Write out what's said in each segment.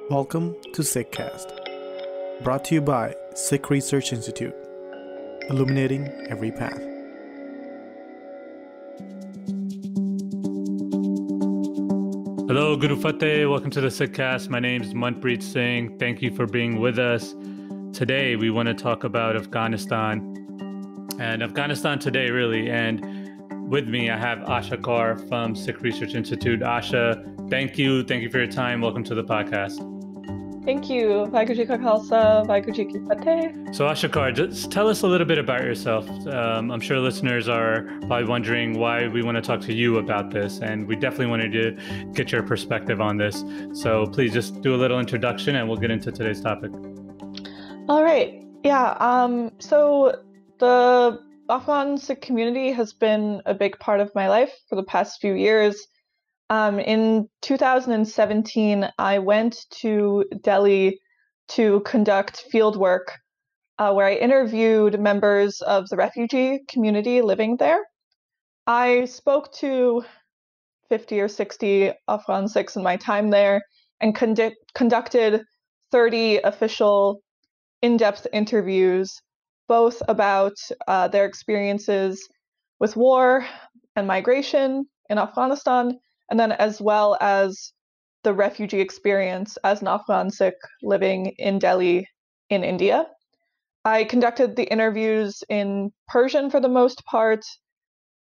Welcome to SikhCast, brought to you by Sikh Research Institute, illuminating every path. Hello, Guru Fateh. Welcome to the SikhCast. My name is Manpreet Singh. Thank you for being with us. Today, we want to talk about Afghanistan and Afghanistan today, really. And with me, I have Asha Kaur from Sikh Research Institute. Asha, thank you. Thank you for your time. Welcome to the podcast. Thank you. Vaheguru Ji Ka Khalsa, Vaheguru Ji Ki Fateh. So Asha Kaur, just tell us a little bit about yourself. I'm sure listeners are probably wondering why we want to talk to you about this, and we definitely wanted to get your perspective on this. So please just do a little introduction and we'll get into today's topic. All right. Yeah. So the Afghan Sikh community has been a big part of my life for the past few years. In 2017, I went to Delhi to conduct field work where I interviewed members of the refugee community living there. I spoke to 50 or 60 Afghan Sikhs in my time there and conducted 30 official in-depth interviews, both about their experiences with war and migration in Afghanistan, and then as well as the refugee experience as an Afghan Sikh living in Delhi in India. I conducted the interviews in Persian for the most part,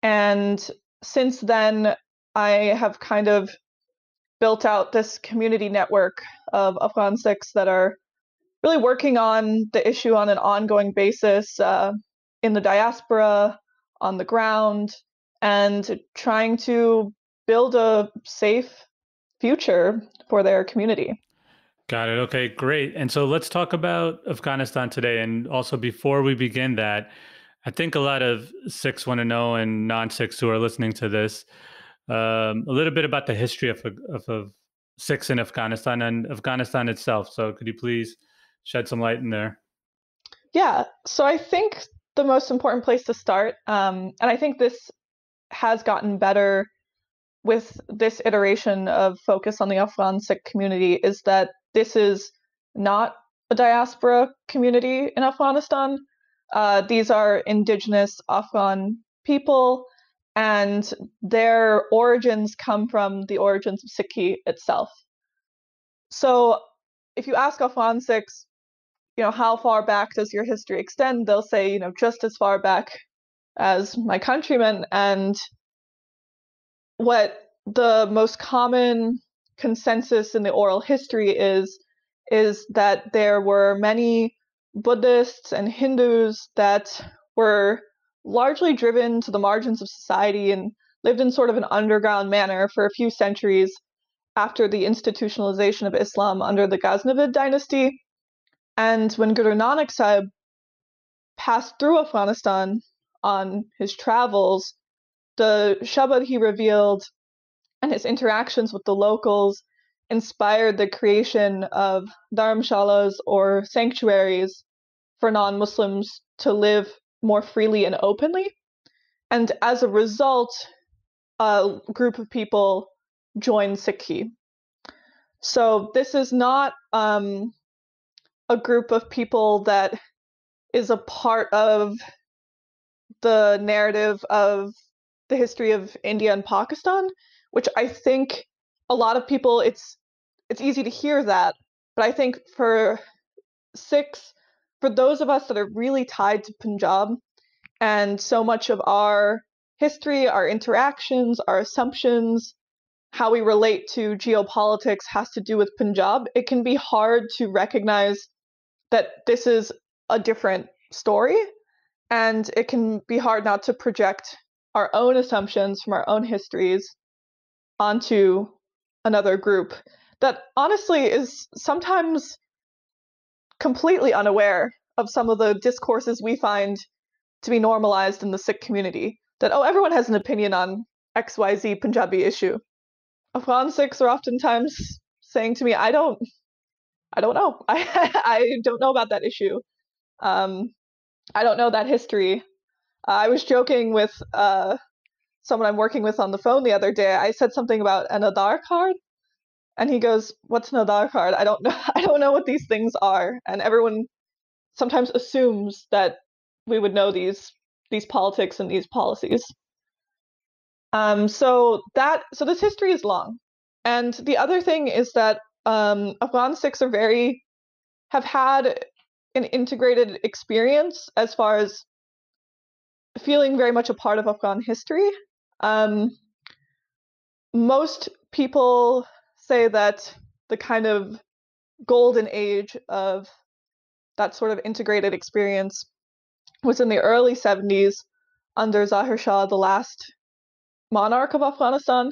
and since then I have kind of built out this community network of Afghan Sikhs that are really working on the issue on an ongoing basis in the diaspora, on the ground, and trying to build a safe future for their community. Got it. Okay, great. And so let's talk about Afghanistan today. And also before we begin that, I think a lot of Sikhs want to know, and non-Sikhs who are listening to this, a little bit about the history of Sikhs in Afghanistan and Afghanistan itself. So could you please shed some light in there? Yeah, so I think the most important place to start, and I think this has gotten better with this iteration of focus on the Afghan Sikh community, is that this is not a diaspora community in Afghanistan. These are indigenous Afghan people, and their origins come from the origins of SikhRI itself. So if you ask Afghan Sikhs, how far back does your history extend? They'll say, just as far back as my countrymen. And what the most common consensus in the oral history is that there were many Buddhists and Hindus that were largely driven to the margins of society and lived in sort of an underground manner for a few centuries after the institutionalization of Islam under the Ghaznavid dynasty. And when Guru Nanak Sahib passed through Afghanistan on his travels, the Shabad he revealed and his interactions with the locals inspired the creation of dharamshalas, or sanctuaries, for non-Muslims to live more freely and openly. And as a result, a group of people joined SikhRI. So this is not a group of people that is a part of the narrative of the history of India and Pakistan, which I think a lot of people, it's easy to hear that, but I think for Sikhs, for those of us that are really tied to Punjab, and so much of our history, our interactions, our assumptions, how we relate to geopolitics has to do with Punjab, it can be hard to recognize that this is a different story, and it can be hard not to project our own assumptions from our own histories onto another group that honestly is sometimes completely unaware of some of the discourses we find to be normalized in the Sikh community. That, everyone has an opinion on XYZ Punjabi issue. Afghan Sikhs are oftentimes saying to me, I don't know. I don't know about that issue. I don't know that history. I was joking with someone I'm working with on the phone the other day. I said something about an Aadhaar card, And he goes, "What's an Aadhaar card? I don't know. I don't know what these things are." And everyone sometimes assumes that we would know these politics and these policies. So this history is long. And the other thing is that Afghan Sikhs have had an integrated experience as far as feeling very much a part of Afghan history. Most people say that the kind of golden age of that sort of integrated experience was in the early 70s under Zahir Shah, the last monarch of Afghanistan.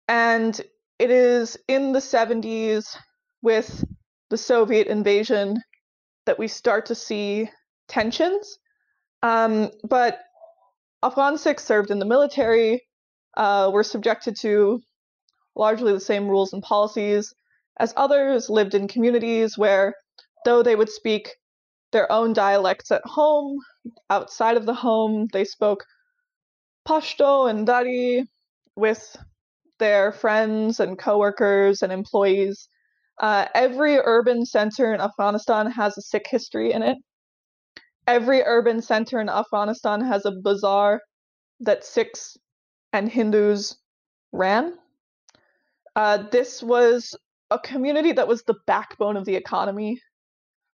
And it is in the 70s with the Soviet invasion that we start to see tensions. But Afghan Sikhs served in the military, were subjected to largely the same rules and policies as others, lived in communities where, though they would speak their own dialects at home, outside of the home, they spoke Pashto and Dari with their friends and coworkers and employees. Every urban center in Afghanistan has a Sikh history in it. Every urban center in Afghanistan has a bazaar that Sikhs and Hindus ran. This was a community that was the backbone of the economy,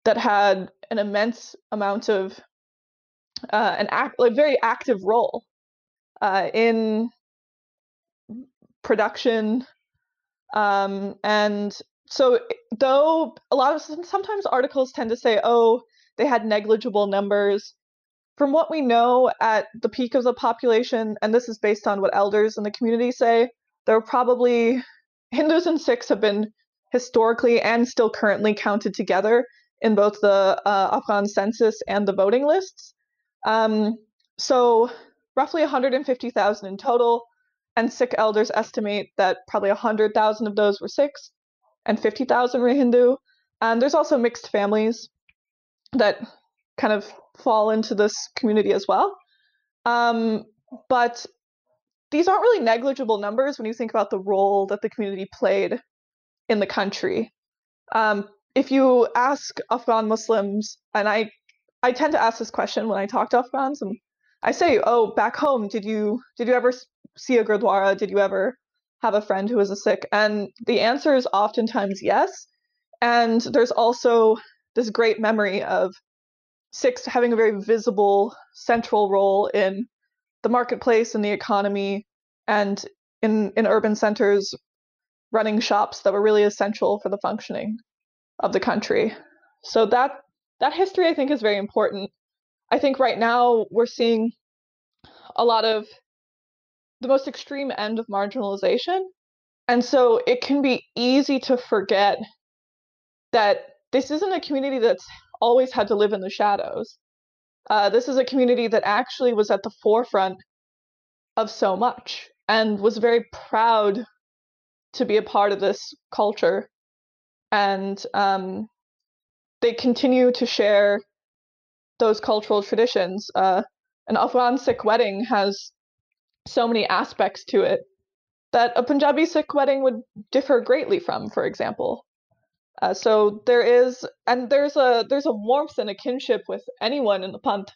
that had an immense amount of very active role in production. And so though sometimes articles tend to say, oh, they had negligible numbers, from what we know at the peak of the population, and this is based on what elders in the community say, there were probably Hindus and Sikhs have been historically and still currently counted together in both the Afghan census and the voting lists. So roughly 150,000 in total, and Sikh elders estimate that probably 100,000 of those were Sikhs and 50,000 were Hindu. And there's also mixed families that kind of fall into this community as well. But these aren't really negligible numbers when you think about the role that the community played in the country. If you ask Afghan Muslims, and I tend to ask this question when I talk to Afghans, and I say, oh, back home, did you ever see a Gurdwara? Did you ever have a friend who was a Sikh? And the answer is oftentimes yes. And there's also this great memory of Sikhs having a very visible central role in the marketplace and the economy, and in urban centers, running shops that were really essential for the functioning of the country. So that history, I think, is very important. I think right now we're seeing a lot of the most extreme end of marginalization. And so it can be easy to forget that this isn't a community that's always had to live in the shadows. This is a community that actually was at the forefront of so much and was very proud to be a part of this culture. And they continue to share those cultural traditions. An Afghan Sikh wedding has so many aspects to it that a Punjabi Sikh wedding would differ greatly from, for example. So there's a warmth and a kinship with anyone in the Panth,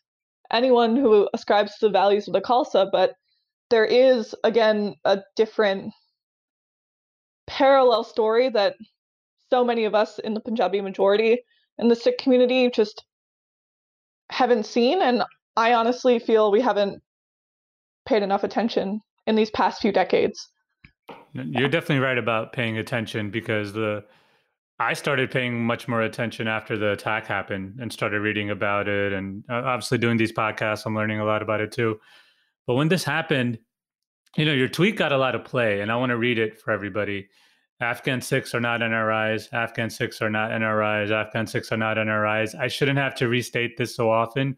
anyone who ascribes to the values of the Khalsa, but there is, again, a different parallel story that so many of us in the Punjabi majority in the Sikh community just haven't seen, and I honestly feel we haven't paid enough attention in these past few decades. You're definitely right about paying attention, because I started paying much more attention after the attack happened and started reading about it, and obviously doing these podcasts, I'm learning a lot about it too. But when this happened, your tweet got a lot of play, and I want to read it for everybody. Afghan Sikhs are not NRIs. Afghan Sikhs are not NRIs. Afghan Sikhs are not NRIs. I shouldn't have to restate this so often.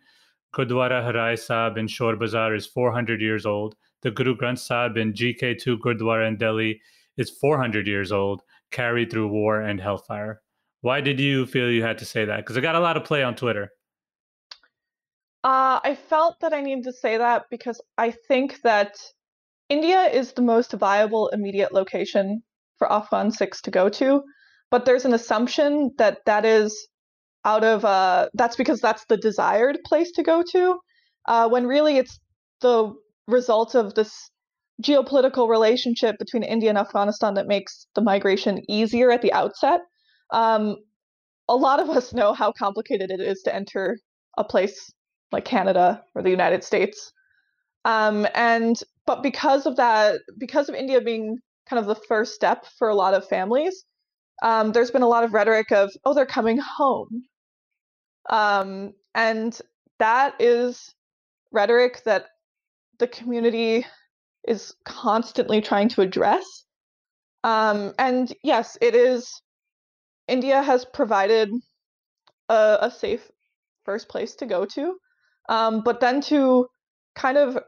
Gurdwara Harai Sahib in Shor Bazaar is 400 years old. The Guru Granth Sahib in GK2 Gurdwara in Delhi is 400 years old, carried through war and hellfire. Why did you feel you had to say that? Because it got a lot of play on Twitter. I felt that I needed to say that because I think that India is the most viable immediate location for Afghan Sikhs to go to, but there's an assumption that is that's because that's the desired place to go to, when really it's the result of this geopolitical relationship between India and Afghanistan that makes the migration easier at the outset. A lot of us know how complicated it is to enter a place like Canada or the United States. But because of that, because of India being kind of the first step for a lot of families, there's been a lot of rhetoric of, oh, they're coming home. And that is rhetoric that the community is constantly trying to address. And yes, it is, India has provided a safe first place to go to. But then to kind of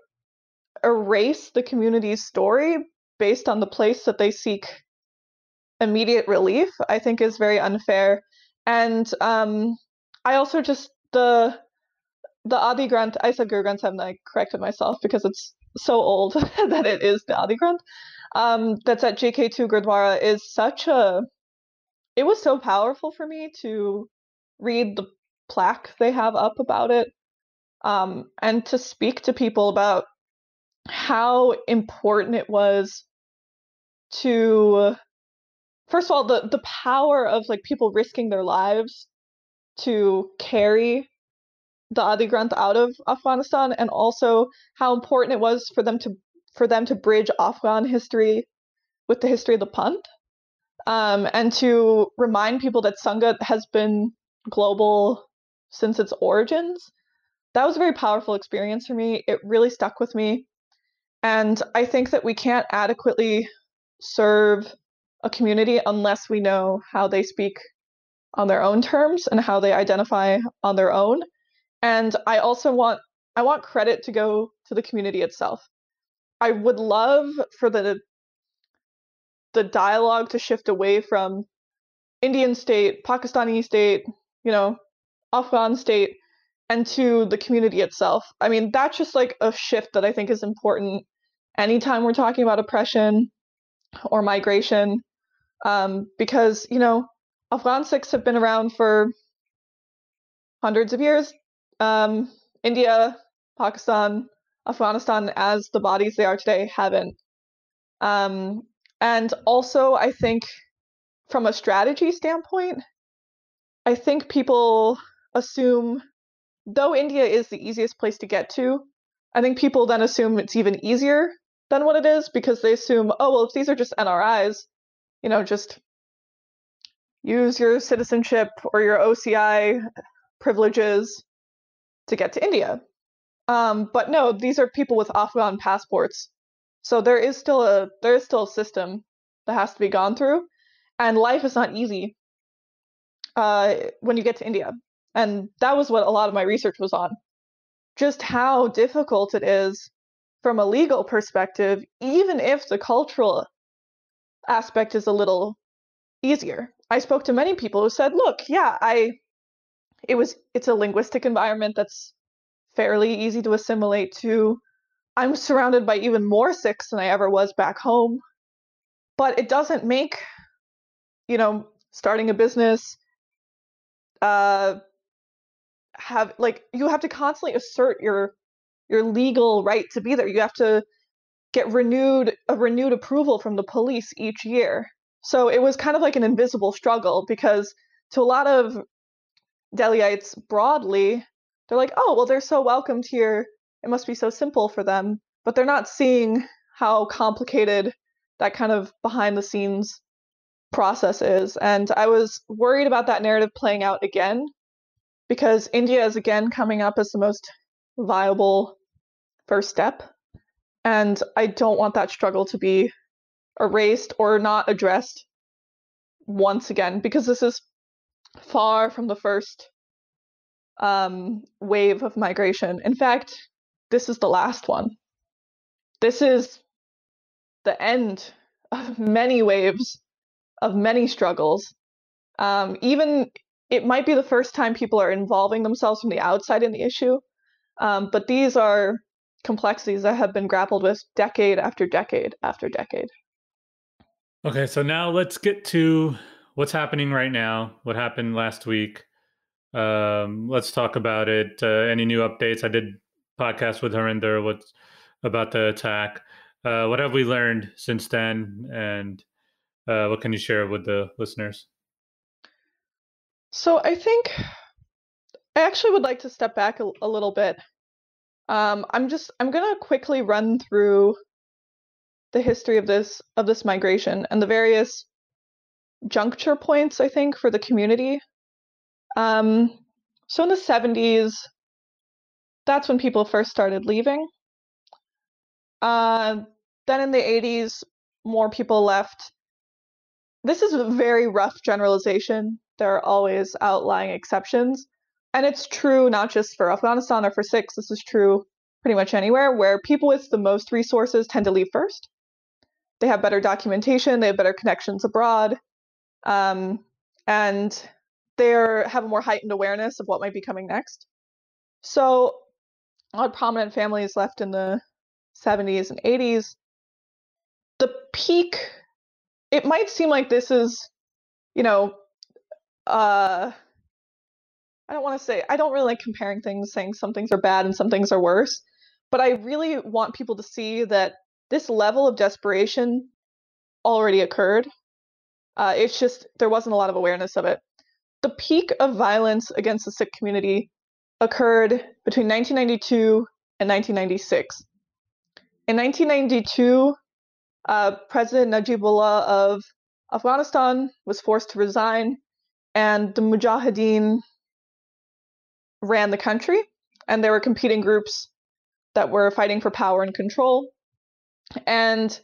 erase the community's story based on the place that they seek immediate relief, I think is very unfair. And I also just, the Adi Granth, I said Guru Granth Sahib, and I corrected myself because it's so old that it is the Adi Granth. That's at JK2 Gurdwara is it was so powerful for me to read the plaque they have up about it, and to speak to people about how important it was to, first of all, the power of like people risking their lives to carry the Adi Granth out of Afghanistan, and also how important it was for them to bridge Afghan history with the history of the Panth, and to remind people that Sangha has been global since its origins. That was a very powerful experience for me. It really stuck with me. And I think that we can't adequately serve a community unless we know how they speak on their own terms and how they identify on their own. And I want credit to go to the community itself. I would love for the dialogue to shift away from Indian state, Pakistani state, Afghan state, and to the community itself. I mean, that's just like a shift that I think is important anytime we're talking about oppression or migration, because, Afghan Sikhs have been around for hundreds of years. India, Pakistan, Afghanistan, as the bodies they are today, haven't. And also, I think from a strategy standpoint, I think people assume, though India is the easiest place to get to, I think people then assume it's even easier than what it is, because they assume, oh, well, if these are just NRIs, just use your citizenship or your OCI privileges to get to India. But no, these are people with Afghan passports. So there is still a system that has to be gone through, and life is not easy when you get to India. And that was what a lot of my research was on. Just how difficult it is from a legal perspective, even if the cultural aspect is a little easier. I spoke to many people who said, look, yeah, it's a linguistic environment that's fairly easy to assimilate to. I'm surrounded by even more Sikhs than I ever was back home. But it doesn't make, starting a business, you have to constantly assert your legal right to be there. You have to get renewed approval from the police each year. So it was kind of like an invisible struggle, because to a lot of Delhiites broadly, they're like, oh, well, they're so welcomed here. It must be so simple for them. But they're not seeing how complicated that kind of behind the scenes process is. And I was worried about that narrative playing out again, because India is again coming up as the most viable first step. And I don't want that struggle to be erased or not addressed once again, because this is far from the first wave of migration. In fact, this is the last one. This is the end of many waves, of many struggles. Even it might be the first time people are involving themselves from the outside in the issue, but these are complexities that have been grappled with decade after decade after decade. Okay, so now let's get to what's happening right now, what happened last week. Let's talk about it. Any new updates? I did podcast with Harinder what's about the attack. What have we learned since then? And what can you share with the listeners? So I think I actually would like to step back a little bit. I'm gonna quickly run through the history of this migration and the various juncture points, I think, for the community. So in the 70s, that's when people first started leaving. Then in the 80s, more people left. This is a very rough generalization. There are always outlying exceptions. And it's true not just for Afghanistan or for Sikhs, this is true pretty much anywhere where people with the most resources tend to leave first. They have better documentation, they have better connections abroad, and they have a more heightened awareness of what might be coming next. So a lot of prominent families left in the 70s and 80s. The peak, it might seem like this is, I don't really like comparing things, saying some things are bad and some things are worse, but I really want people to see that this level of desperation already occurred. It's just there wasn't a lot of awareness of it. The peak of violence against the Sikh community occurred between 1992 and 1996. In 1992, President Najibullah of Afghanistan was forced to resign, and the Mujahideen ran the country, and there were competing groups that were fighting for power and control. And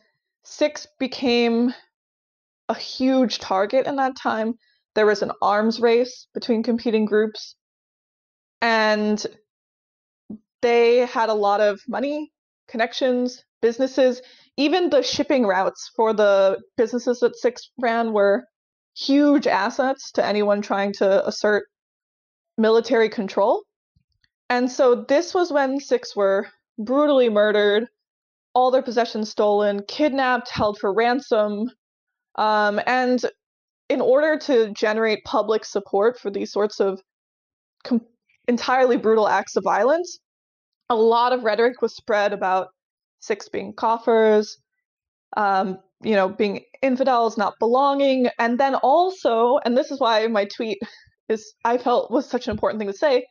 Sikhs became a huge target in that time. There was an arms race between competing groups, and they had a lot of money, connections, businesses. Even the shipping routes for the businesses that Sikhs ran were huge assets to anyone trying to assert military control. And so this was when Sikhs were brutally murdered, all their possessions stolen, kidnapped, held for ransom. And in order to generate public support for these sorts of entirely brutal acts of violence, a lot of rhetoric was spread about Sikhs being kafirs, being infidels, not belonging. And then also, and this is why my tweet I felt was such an important thing to say,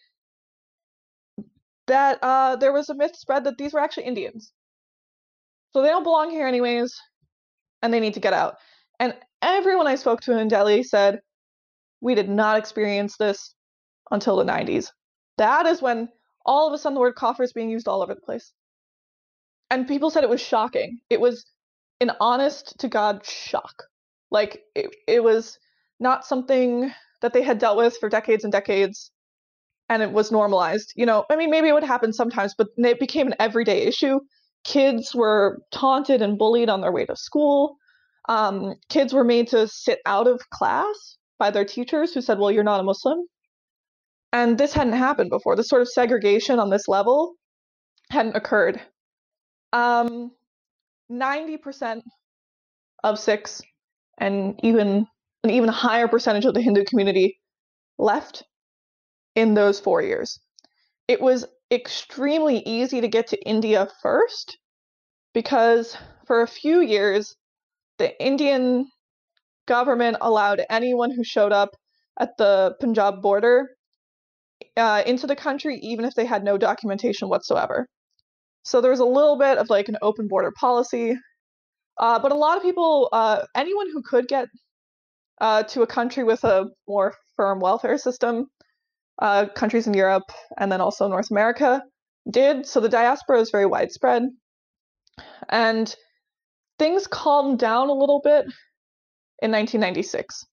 that there was a myth spread that these were actually Indians. So they don't belong here anyways, and they need to get out. And everyone I spoke to in Delhi said, we did not experience this until the 90s. That is when all of a sudden the word kafir is being used all over the place. And people said it was shocking. It was an honest to God shock. Like, it was not something that they had dealt with for decades and decades, and it was normalized. Maybe it would happen sometimes, but it became an everyday issue. Kids were taunted and bullied on their way to school. Kids were made to sit out of class by their teachers who said, well, you're not a Muslim. And this hadn't happened before. This sort of segregation on this level hadn't occurred. 90% of Sikhs and an even higher percentage of the Hindu community left in those 4 years. It was extremely easy to get to India first because for a few years, the Indian government allowed anyone who showed up at the Punjab border into the country, even if they had no documentation whatsoever. So there was a little bit of like an open border policy, but a lot of people, anyone who could get to a country with a more firm welfare system, countries in Europe and then also North America did. So the diaspora is very widespread. And things calmed down a little bit in 1996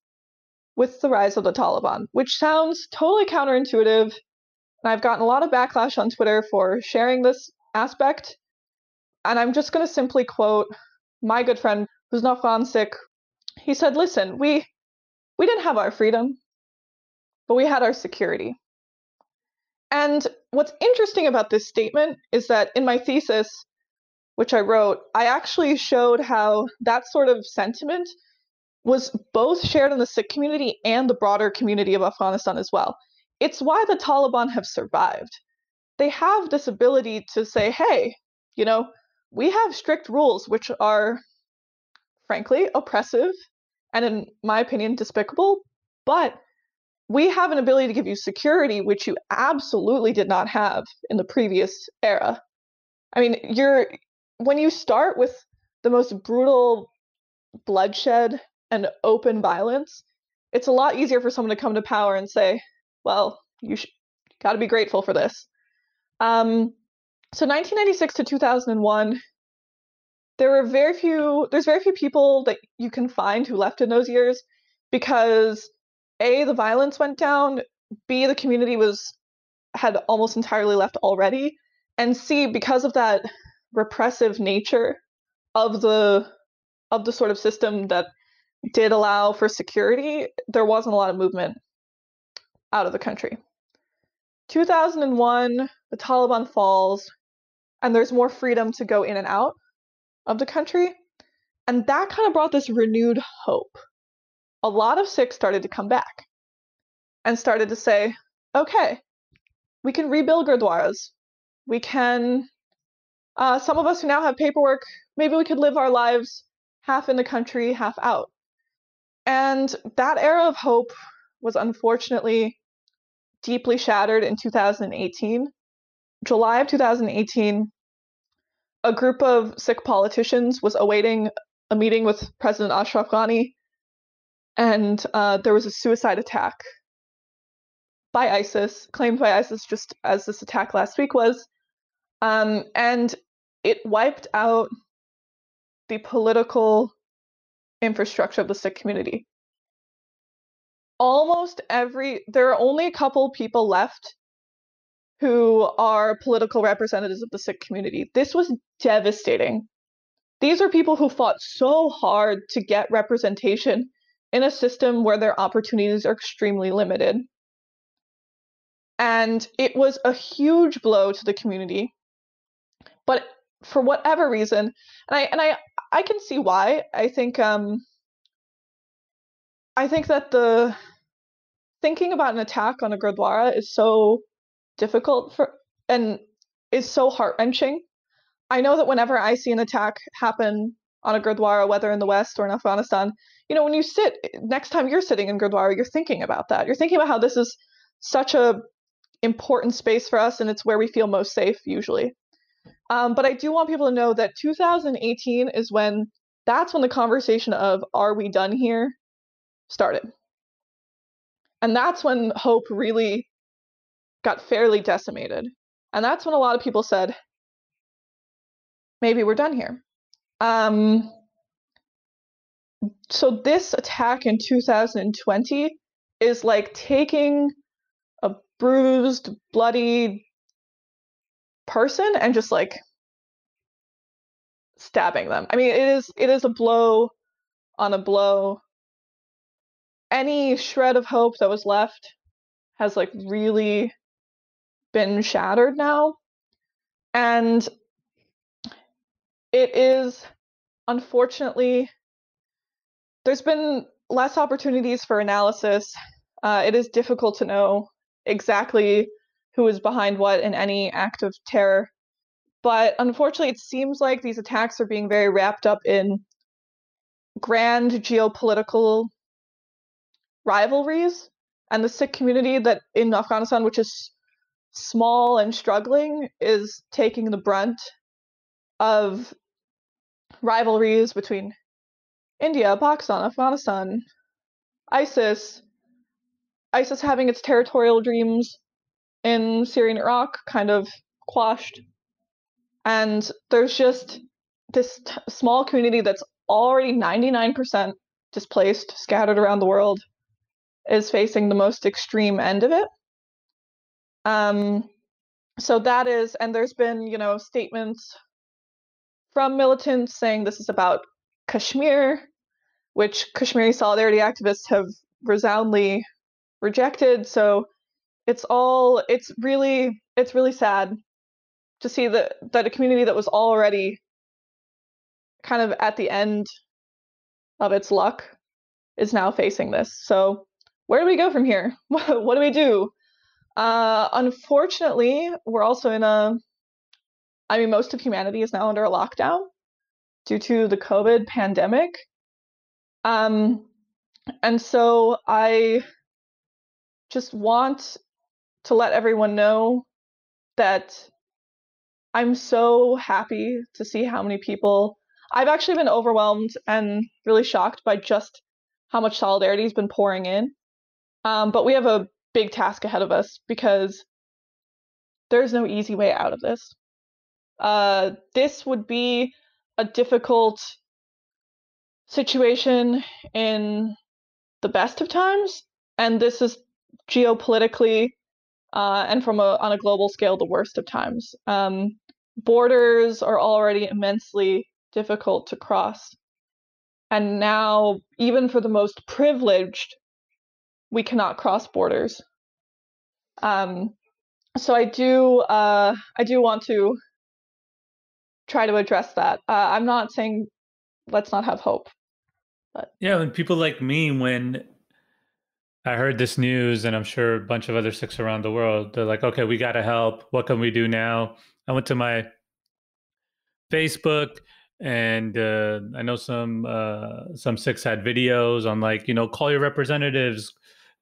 with the rise of the Taliban, which sounds totally counterintuitive. And I've gotten a lot of backlash on Twitter for sharing this aspect. And I'm just going to simply quote my good friend, who's an Afghan Sikh. He said, listen, we didn't have our freedom, but we had our security. And what's interesting about this statement is that in my thesis, which I wrote, I actually showed how that sort of sentiment was both shared in the Sikh community and the broader community of Afghanistan as well. It's why the Taliban have survived. They have this ability to say, hey, we have strict rules which are, frankly, oppressive and, in my opinion, despicable, but we have an ability to give you security which you absolutely did not have in the previous era. I mean, when you start with the most brutal bloodshed and open violence, it's a lot easier for someone to come to power and say, well, you got to be grateful for this. So 1996 to 2001, there's very few people that you can find who left in those years because A, the violence went down, B, the community had almost entirely left already, and C, because of that repressive nature of the sort of system that did allow for security, there wasn't a lot of movement out of the country. 2001, the Taliban falls, and there's more freedom to go in and out of the country. And that kind of brought this renewed hope. A lot of Sikhs started to come back and started to say, okay, we can rebuild gurdwaras. We can, some of us who now have paperwork, maybe we could live our lives half in the country, half out. And that era of hope was unfortunately deeply shattered in 2018. July of 2018, a group of Sikh politicians was awaiting a meeting with President Ashraf Ghani, and there was a suicide attack by ISIS, claimed by ISIS just as this attack last week was, and it wiped out the political infrastructure of the Sikh community. There are only a couple people left who are political representatives of the Sikh community. This was devastating. These are people who fought so hard to get representation in a system where their opportunities are extremely limited. And it was a huge blow to the community. But for whatever reason, and I can see why. I think that thinking about an attack on a gurdwara is so difficult and is so heart-wrenching. I know that whenever I see an attack happen on a gurdwara, whether in the West or in Afghanistan, when you next time you're sitting in gurdwara, you're thinking about that. You're thinking about how this is such a important space for us, and it's where we feel most safe usually. But I do want people to know that 2018 is that's when the conversation of "Are we done here?" started, and that's when hope really got fairly decimated, and that's when a lot of people said, maybe we're done here. So this attack in 2020 is like taking a bruised, bloody person and just like stabbing them. I mean, it is a blow on a blow. Any shred of hope that was left has like really been shattered now. And it is, unfortunately, there's been less opportunities for analysis. It is difficult to know exactly who is behind what in any act of terror. But unfortunately, it seems like these attacks are being very wrapped up in grand geopolitical rivalries. And the Sikh community that in Afghanistan, which is small and struggling, is taking the brunt of rivalries between India, Pakistan, Afghanistan, ISIS having its territorial dreams in Syria and Iraq kind of quashed. And there's just this small community that's already 99% displaced, scattered around the world, is facing the most extreme end of it. So that is, and there's been, statements from militants saying this is about Kashmir, which Kashmiri solidarity activists have resoundingly rejected. So it's really sad to see that a community that was already kind of at the end of its luck is now facing this. So where do we go from here? What do we do? Unfortunately, we're also most of humanity is now under a lockdown due to the COVID pandemic. And so I just want to let everyone know that I'm so happy to see how many people. I've actually been overwhelmed and really shocked by just how much solidarity has been pouring in. But we have a big task ahead of us because there's no easy way out of this. This would be a difficult situation in the best of times, and this is geopolitically and on a global scale the worst of times. Borders are already immensely difficult to cross, and now even for the most privileged, we cannot cross borders. So I do want to try to address that. I'm not saying let's not have hope. But Yeah, when people like me, when I heard this news, and I'm sure a bunch of other Sikhs around the world, they're like, okay, we got to help. What can we do now? I went to my Facebook, and I know some Sikhs had videos on, like, call your representatives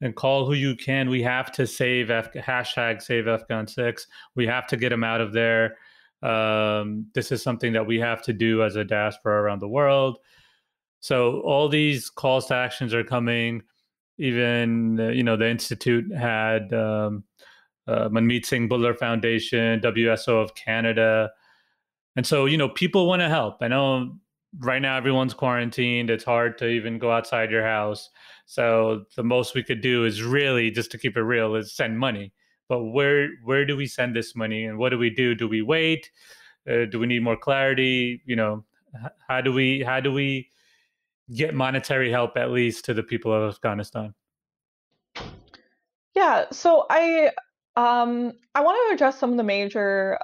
and call who you can. We have to save hashtag save Afghan Sikhs. We have to get them out of there. This is something that we have to do as a diaspora around the world. So all these calls to actions are coming. Even the Institute had Manmeet Singh Bhullar Foundation, WSO of Canada. And so, people want to help. I know right now everyone's quarantined. It's hard to even go outside your house. So the most we could do is, really, just to keep it real, is send money. But where do we send this money, and what do we do? Do we wait? Do we need more clarity? How do we get monetary help, at least, to the people of Afghanistan? yeah, so I want to address some of the major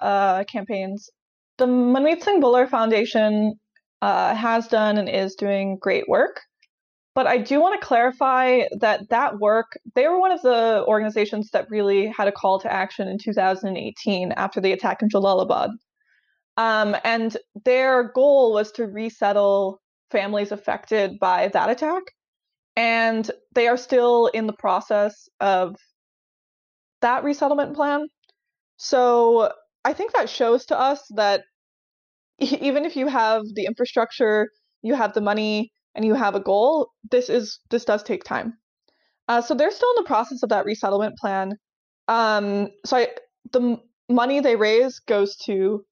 campaigns. The Manmeet Singh Bhullar Foundation has done and is doing great work, but I do want to clarify that work, they were one of the organizations that really had a call to action in 2018 after the attack in Jalalabad. And their goal was to resettle families affected by that attack. And they are still in the process of that resettlement plan. So I think that shows to us that even if you have the infrastructure, you have the money, and you have a goal, this does take time. So they're still in the process of that resettlement plan. The money they raise goes to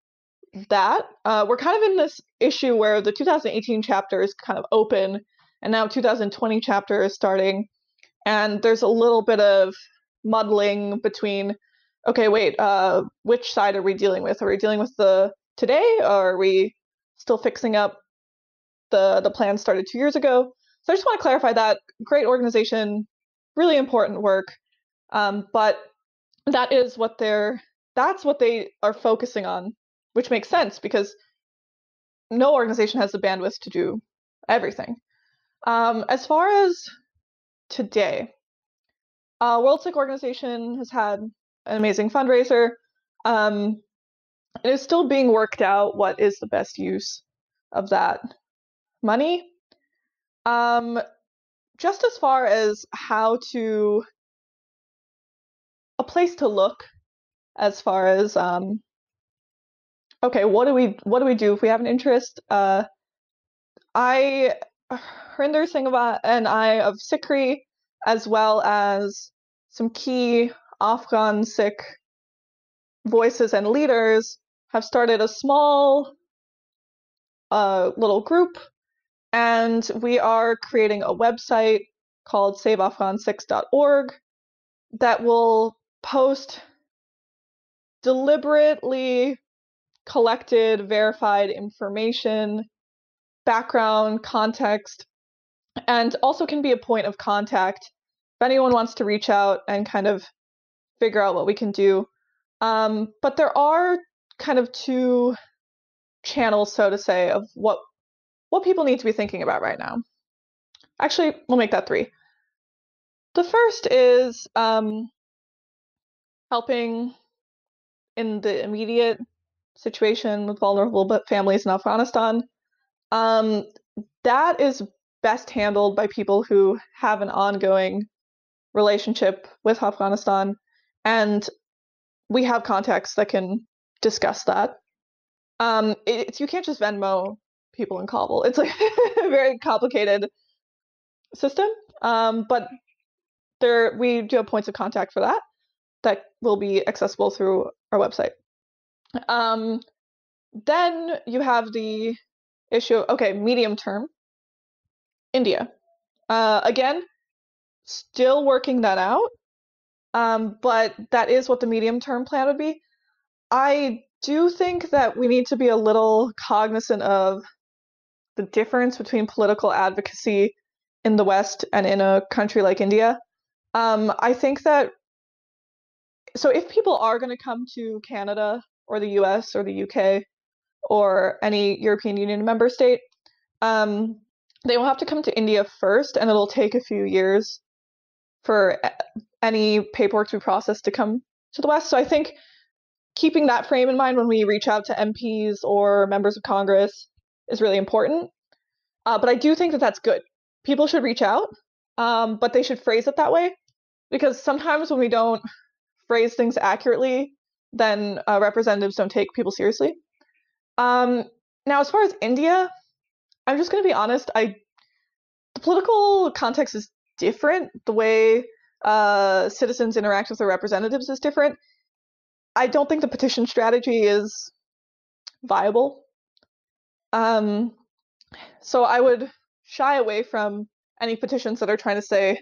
that. We're kind of in this issue where the 2018 chapter is kind of open, and now 2020 chapter is starting, and there's a little bit of muddling between, okay, wait, which side are we dealing with? Are we dealing with the today, or are we still fixing up the plan started 2 years ago? So I just want to clarify that. Great organization, really important work, but that's what they are focusing on, which makes sense because no organization has the bandwidth to do everything. As far as today, World Sikh Organization has had an amazing fundraiser. It is still being worked out what is the best use of that money. Just as far as a place to look, as far as okay, what do we do if we have an interest? Harinder Singhava and I of SikhRI, as well as some key Afghan Sikh voices and leaders, have started a small little group, and we are creating a website called saveafghansikhs.org that will post deliberately collected, verified information, background, context, and also can be a point of contact if anyone wants to reach out and kind of figure out what we can do. But there are kind of two channels, so to say, of what people need to be thinking about right now. Actually, we'll make that 3. The first is helping in the immediate situation with vulnerable families in Afghanistan. That is best handled by people who have an ongoing relationship with Afghanistan, and we have contacts that can discuss that. You can't just Venmo people in Kabul. It's like a very complicated system, but we do have points of contact for that will be accessible through our website. Then you have the issue, okay, medium term, India. Again, still working that out, but that is what the medium term plan would be. I do think that we need to be a little cognizant of the difference between political advocacy in the West and in a country like India. I think that, so if people are going to come to Canada or the US or the UK or any European Union member state, they will have to come to India first, and it'll take a few years for any paperwork to be processed to come to the West. So I think keeping that frame in mind when we reach out to MPs or members of Congress is really important. But I do think that that's good. People should reach out, but they should phrase it that way, because sometimes when we don't phrase things accurately, then representatives don't take people seriously. Now, as far as India, I'm just going to be honest. The political context is different. The way citizens interact with their representatives is different. I don't think the petition strategy is viable. So I would shy away from any petitions that are trying to say,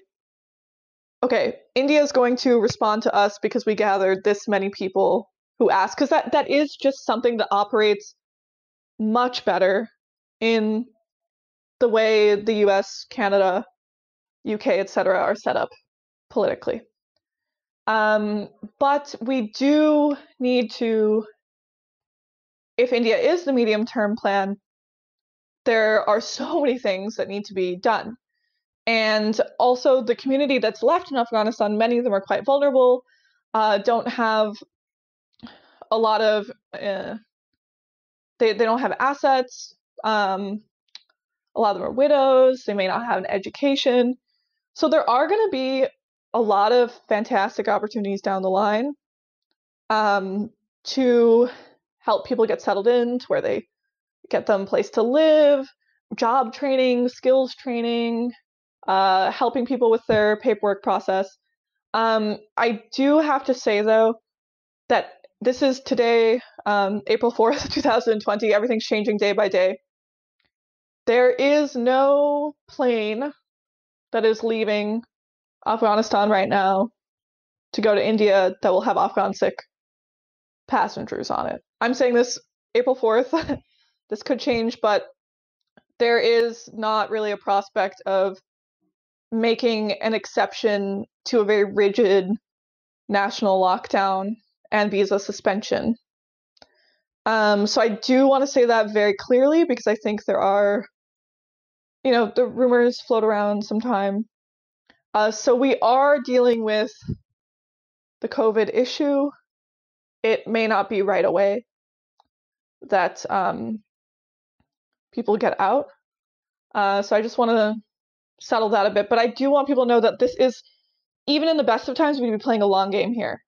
okay, India is going to respond to us because we gathered this many people who asked, because that is just something that operates much better in the way the US, Canada, UK, etc. are set up politically. But we do need to, if India is the medium-term plan, there are so many things that need to be done. And also the community that's left in Afghanistan, many of them are quite vulnerable, don't have a lot of, they don't have assets. A lot of them are widows. They may not have an education. So there are going to be a lot of fantastic opportunities down the line to help people get settled in, to where they get them a place to live, job training, skills training, helping people with their paperwork process. I do have to say, though, that this is today, April 4th, 2020. Everything's changing day by day. There is no plane that is leaving Afghanistan right now to go to India that will have Afghan Sikh passengers on it. I'm saying this April 4th. This could change, but there is not really a prospect of making an exception to a very rigid national lockdown and visa suspension. So I do want to say that very clearly, because I think there are, the rumors float around sometime. So we are dealing with the COVID issue. It may not be right away that people get out. So I just want to settle that a bit. But I do want people to know that this is, even in the best of times, we'd be playing a long game here.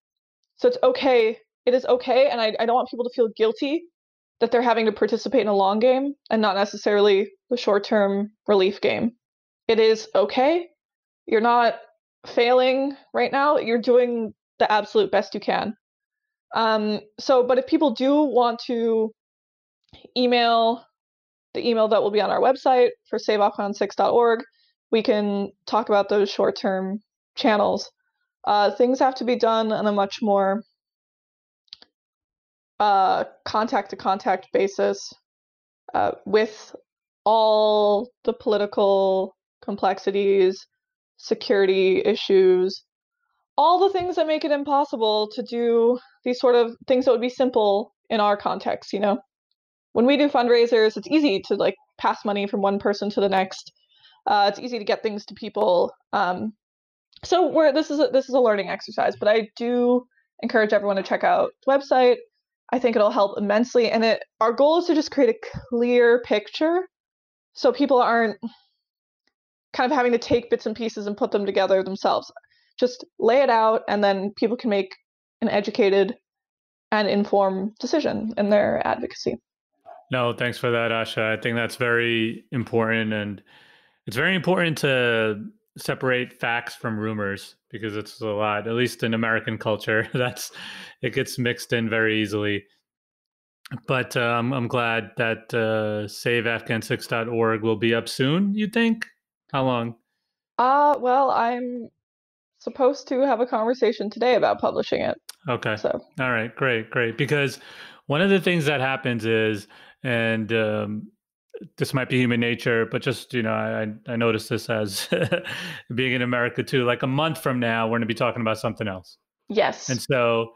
So it's okay. It is okay. And I don't want people to feel guilty that they're having to participate in a long game and not necessarily the short-term relief game. It is okay. You're not failing right now. You're doing the absolute best you can. But if people do want to email the email that will be on our website for saveafghansikhs.org, we can talk about those short-term channels. Things have to be done on a much more contact-to-contact basis with all the political complexities, security issues, all the things that make it impossible to do these sort of things that would be simple in our context. When we do fundraisers, it's easy to pass money from one person to the next. It's easy to get things to people. So this is a learning exercise, but I do encourage everyone to check out the website. I think it'll help immensely. And our goal is to just create a clear picture so people aren't kind of having to take bits and pieces and put them together themselves. Just lay it out, and then people can make an educated and informed decision in their advocacy. No, thanks for that, Asha. I think that's very important. And it's very important to separate facts from rumors, because it's a lot, at least in American culture, it gets mixed in very easily. But I'm glad that saveafghansikhs.org will be up soon, you think? How long? Well, I'm supposed to have a conversation today about publishing it. Okay. So. All right. Great. Because one of the things that happens is, and this might be human nature, but just, I noticed this as being in America too, like a month from now, we're going to be talking about something else. Yes. And so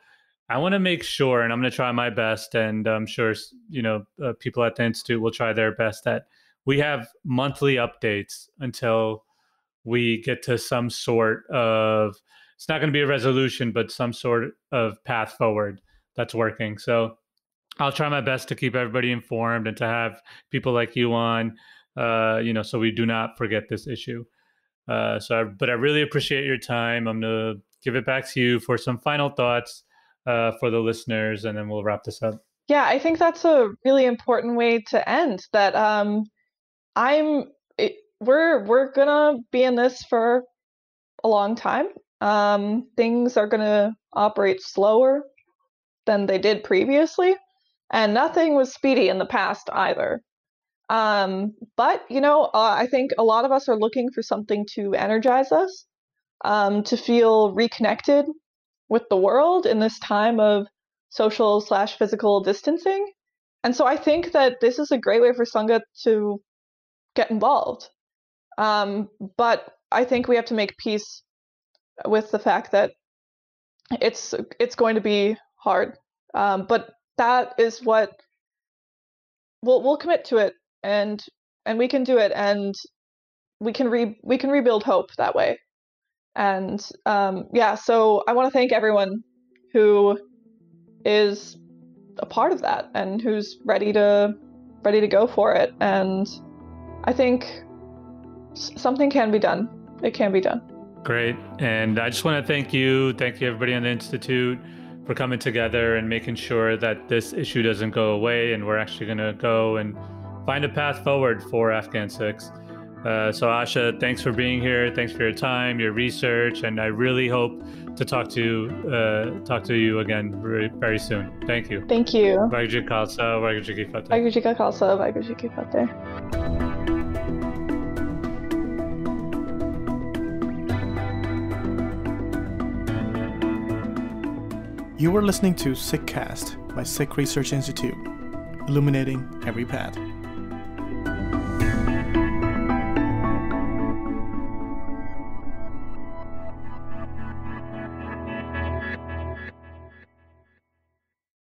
I want to make sure, and I'm going to try my best, and I'm sure, people at the Institute will try their best, that we have monthly updates until we get to some sort of, it's not going to be a resolution, but some sort of path forward that's working. So I'll try my best to keep everybody informed and to have people like you on, so we do not forget this issue. But I really appreciate your time. I'm going to give it back to you for some final thoughts for the listeners, and then we'll wrap this up. Yeah, I think that's a really important way to end. That we're gonna be in this for a long time. Things are gonna operate slower than they did previously, and nothing was speedy in the past either. But I think a lot of us are looking for something to energize us, to feel reconnected with the world in this time of social/physical distancing. And so I think that this is a great way for Sangha to get involved. But I think we have to make peace with the fact that it's going to be hard. But that is what we'll commit to it, and we can do it, and we can rebuild hope that way. And so I want to thank everyone who is a part of that and who's ready to go for it. And I think something can be done. It can be done. Great. And I just want to thank you everybody on the Institute for coming together and making sure that this issue doesn't go away, and we're actually going to go and find a path forward for Afghan Sikhs. So Asha, thanks for being here. Thanks for your time, your research, and I really hope to talk to you again very, very soon. Thank you. Thank you. Waheguru Ji Ka Khalsa, Waheguru Ji Ki Fateh. Waheguru Ji Ka Khalsa, Waheguru Ji Ki Fateh. You were listening to SikhCast by Sikh Research Institute, illuminating every path.